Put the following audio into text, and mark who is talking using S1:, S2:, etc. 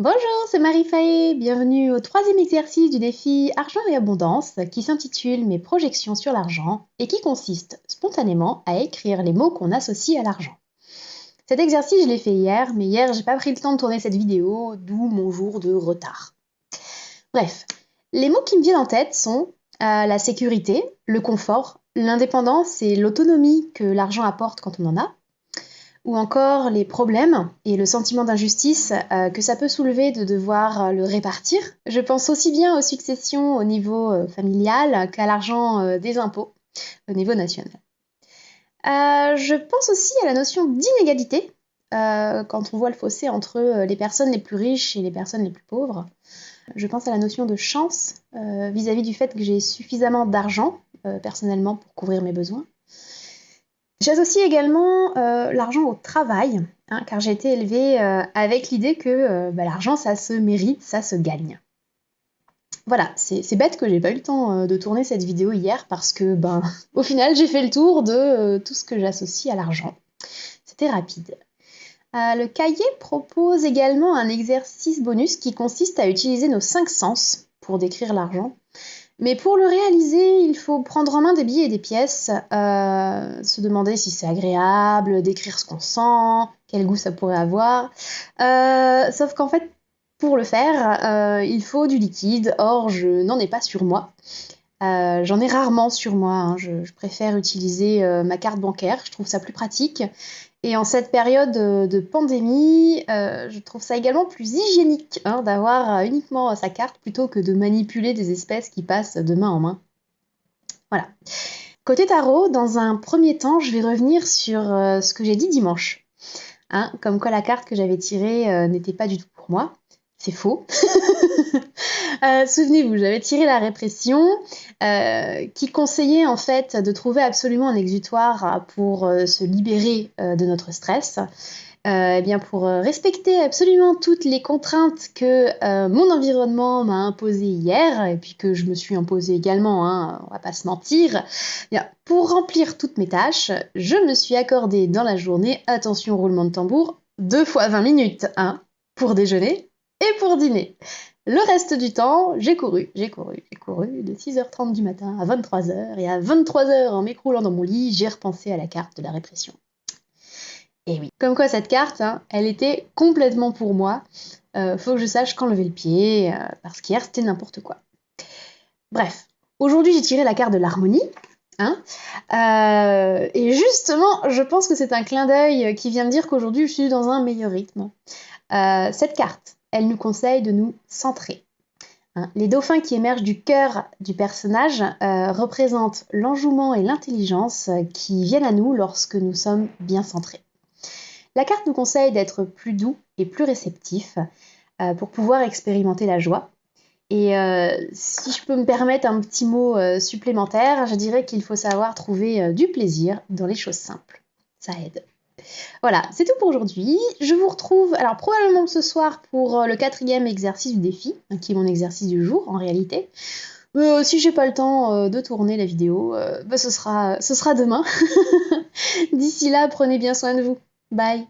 S1: Bonjour, c'est Marie Fahé. Bienvenue au troisième exercice du défi Argent et Abondance qui s'intitule Mes projections sur l'argent et qui consiste spontanément à écrire les mots qu'on associe à l'argent. Cet exercice, je l'ai fait hier, mais hier, j'ai pas pris le temps de tourner cette vidéo, d'où mon jour de retard. Bref, les mots qui me viennent en tête sont la sécurité, le confort, l'indépendance et l'autonomie que l'argent apporte quand on en a, ou encore les problèmes et le sentiment d'injustice que ça peut soulever de devoir le répartir. Je pense aussi bien aux successions au niveau familial qu'à l'argent des impôts au niveau national. Je pense aussi à la notion d'inégalité quand on voit le fossé entre les personnes les plus riches et les personnes les plus pauvres. Je pense à la notion de chance vis-à-vis du fait que j'ai suffisamment d'argent personnellement pour couvrir mes besoins. J'associe également l'argent au travail, car j'ai été élevée avec l'idée que l'argent, ça se mérite, ça se gagne. Voilà, c'est bête que j'ai pas eu le temps de tourner cette vidéo hier parce que, au final, j'ai fait le tour de tout ce que j'associe à l'argent. C'était rapide. Le cahier propose également un exercice bonus qui consiste à utiliser nos 5 sens pour décrire l'argent. Mais pour le réaliser, il faut prendre en main des billets et des pièces, se demander si c'est agréable, décrire ce qu'on sent, quel goût ça pourrait avoir. Sauf qu'en fait, pour le faire, il faut du liquide. Or, je n'en ai pas sur moi. J'en ai rarement sur moi. Je préfère utiliser ma carte bancaire. Je trouve ça plus pratique. Et en cette période de pandémie, je trouve ça également plus hygiénique d'avoir uniquement sa carte plutôt que de manipuler des espèces qui passent de main en main. Voilà. Côté tarot, dans un premier temps, je vais revenir sur ce que j'ai dit dimanche. Comme quoi la carte que j'avais tirée n'était pas du tout pour moi. C'est faux. Souvenez-vous, j'avais tiré la répression qui conseillait en fait de trouver absolument un exutoire pour se libérer de notre stress. Pour respecter absolument toutes les contraintes que mon environnement m'a imposées hier, et puis que je me suis imposée également, on va pas se mentir, pour remplir toutes mes tâches, je me suis accordé dans la journée, attention roulement de tambour, 2 fois 20 minutes, pour déjeuner et pour dîner. Le reste du temps, j'ai couru de 6h30 du matin à 23h, et à 23h, en m'écroulant dans mon lit, j'ai repensé à la carte de la répression. Et oui, comme quoi cette carte, elle était complètement pour moi. Faut que je sache quand lever le pied, parce qu'hier c'était n'importe quoi. Bref, aujourd'hui j'ai tiré la carte de l'harmonie. Et justement, je pense que c'est un clin d'œil qui vient me dire qu'aujourd'hui je suis dans un meilleur rythme. Cette carte, elle nous conseille de nous centrer. Les dauphins qui émergent du cœur du personnage représentent l'enjouement et l'intelligence qui viennent à nous lorsque nous sommes bien centrés. La carte nous conseille d'être plus doux et plus réceptif pour pouvoir expérimenter la joie. Et si je peux me permettre un petit mot supplémentaire, je dirais qu'il faut savoir trouver du plaisir dans les choses simples. Ça aide. Voilà, c'est tout pour aujourd'hui. Je vous retrouve alors probablement ce soir pour le 4e exercice du défi, qui est mon exercice du jour en réalité. Si j'ai pas le temps de tourner la vidéo, ce sera demain. D'ici là, prenez bien soin de vous. Bye.